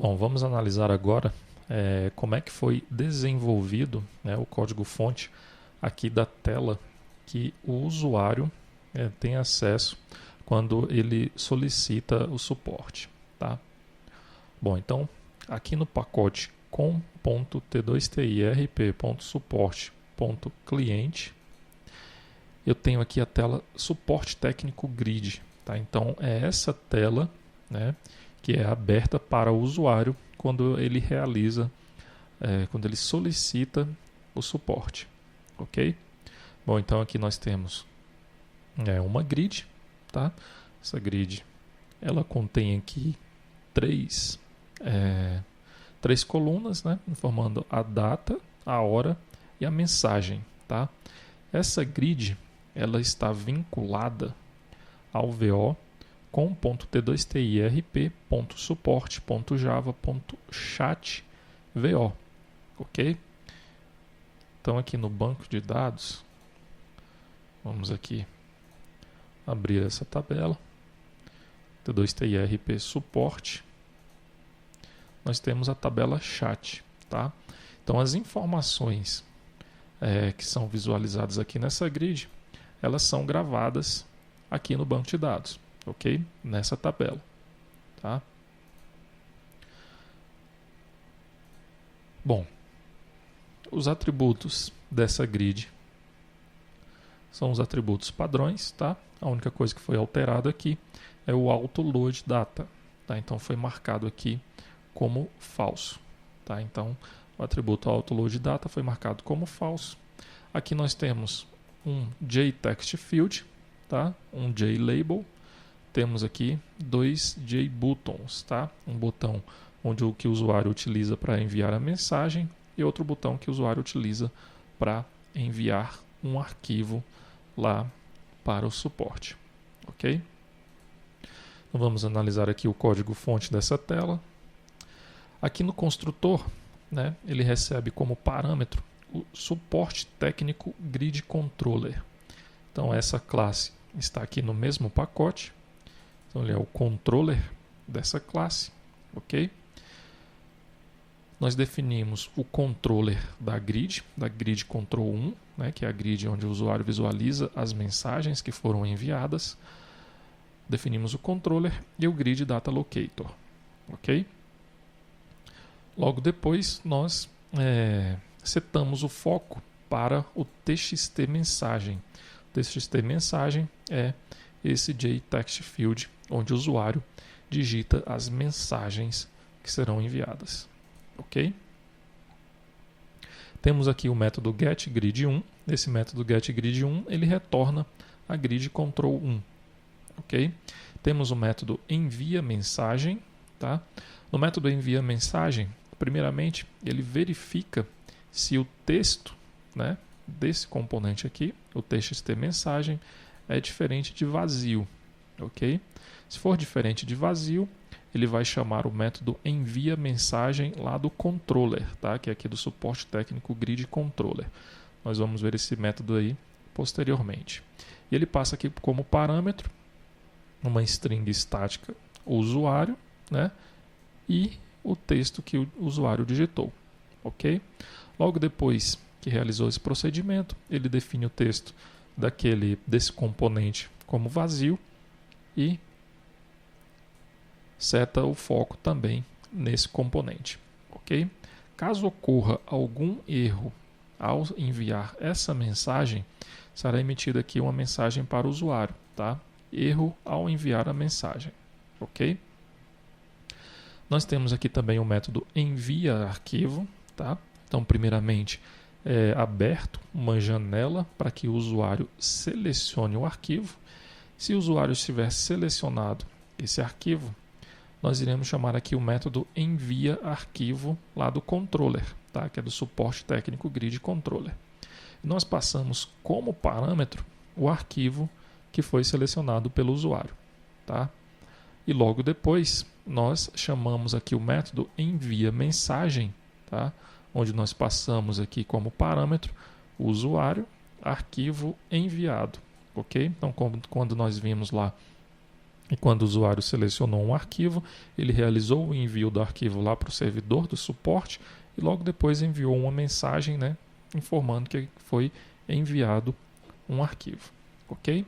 Bom, vamos analisar agora como é que foi desenvolvido, né, o código-fonte aqui da tela que o usuário tem acesso quando ele solicita o suporte. Tá? Bom, então aqui no pacote com.t2tirp.suporte.cliente eu tenho aqui a tela suporte técnico grid. Tá? Então é essa tela, né, que é aberta para o usuário quando ele realiza, quando ele solicita o suporte, ok? Bom, então aqui nós temos uma grid, tá? Essa grid, ela contém aqui três colunas, né? Informando a data, a hora e a mensagem, tá? Essa grid, ela está vinculada ao VO com.t2tirp.suporte.java.chat.vo, ok? Então aqui no banco de dados, vamos aqui abrir essa tabela, T2TIRP suporte, nós temos a tabela chat, tá? Então as informações que são visualizadas aqui nessa grid, elas são gravadas aqui no banco de dados, ok? Nessa tabela, tá? Bom, os atributos dessa grid são os atributos padrões, tá? A única coisa que foi alterada aqui é o autoload data, tá? Então foi marcado aqui como falso, tá? Então o atributo autoload data foi marcado como falso. Aqui nós temos um JTextField, tá? Um JLabel. Temos aqui dois JButtons, tá? Um botão onde o que o usuário utiliza para enviar a mensagem e outro botão que o usuário utiliza para enviar um arquivo lá para o suporte, ok? Então vamos analisar aqui o código-fonte dessa tela. Aqui no construtor, né, ele recebe como parâmetro o suporte técnico grid controller. Então essa classe está aqui no mesmo pacote. Então ele é o controller dessa classe, ok? Nós definimos o controller da grid control 1, né, que é a grid onde o usuário visualiza as mensagens que foram enviadas. Definimos o controller e o grid data locator, ok? Logo depois nós setamos o foco para o TXT mensagem. O TXT mensagem é esse JTextField, onde o usuário digita as mensagens que serão enviadas. Ok? Temos aqui o método getGrid1. Esse método getGrid1 ele retorna a grid control 1. Ok? Temos o método enviaMensagem. Tá? No método enviaMensagem, primeiramente, ele verifica se o texto, né, desse componente aqui, o TXT mensagem, é diferente de vazio, ok? Se for diferente de vazio, ele vai chamar o método enviaMensagem lá do controller, tá? Que é aqui do suporte técnico grid controller. Nós vamos ver esse método aí posteriormente. E ele passa aqui como parâmetro uma string estática usuário, né? E o texto que o usuário digitou, ok? Logo depois que realizou esse procedimento, ele define o texto desse componente como vazio e seta o foco também nesse componente, ok? Caso ocorra algum erro ao enviar essa mensagem, será emitida aqui uma mensagem para o usuário, tá? Erro ao enviar a mensagem, ok? Nós temos aqui também o método enviaArquivo, tá? Então, primeiramente, é aberto uma janela para que o usuário selecione o arquivo. Se o usuário estiver selecionado esse arquivo, nós iremos chamar aqui o método enviaArquivo lá do controller, tá? Que é do suporte técnico grid controller. E nós passamos como parâmetro o arquivo que foi selecionado pelo usuário, tá? E logo depois nós chamamos aqui o método enviaMensagem, tá? Onde nós passamos aqui como parâmetro o usuário, arquivo enviado, ok? Então, quando nós vimos lá E quando o usuário selecionou um arquivo, ele realizou o envio do arquivo lá para o servidor do suporte e logo depois enviou uma mensagem, né, informando que foi enviado um arquivo. Ok?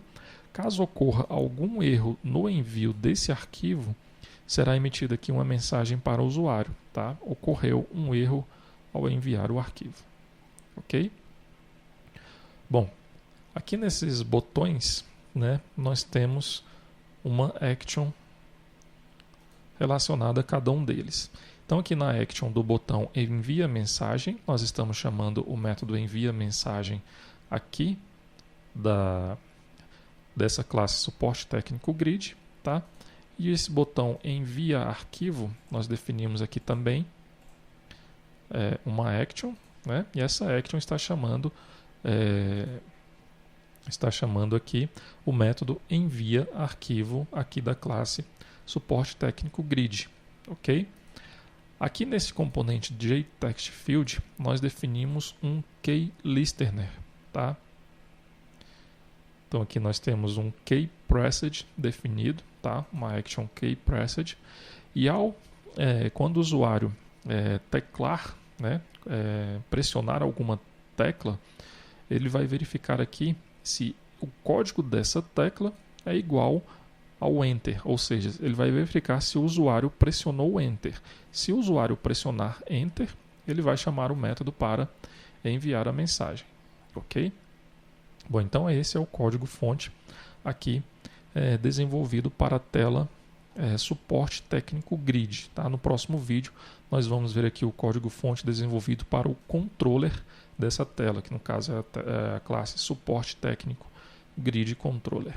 Caso ocorra algum erro no envio desse arquivo, será emitida aqui uma mensagem para o usuário. Tá? Ocorreu um erro ao enviar o arquivo. Ok? Bom, aqui nesses botões, né, nós temos uma action relacionada a cada um deles. Então aqui na action do botão envia mensagem, nós estamos chamando o método envia mensagem aqui dessa classe suporte técnico grid, tá? E esse botão envia arquivo, nós definimos aqui também uma action, né? E essa action está chamando aqui o método envia arquivo aqui da classe suporte técnico grid, ok? Aqui nesse componente JTextField nós definimos um key-listener, tá? Então aqui nós temos um key-pressed definido, tá? Uma action key-pressed, e quando o usuário teclar, né, pressionar alguma tecla, ele vai verificar aqui se o código dessa tecla é igual ao Enter, ou seja, ele vai verificar se o usuário pressionou o Enter. Se o usuário pressionar Enter, ele vai chamar o método para enviar a mensagem, ok? Bom, então esse é o código-fonte aqui desenvolvido para a tela suporte técnico grid. Tá? No próximo vídeo nós vamos ver aqui o código-fonte desenvolvido para o controller dessa tela, que no caso é a classe suporte técnico grid controller.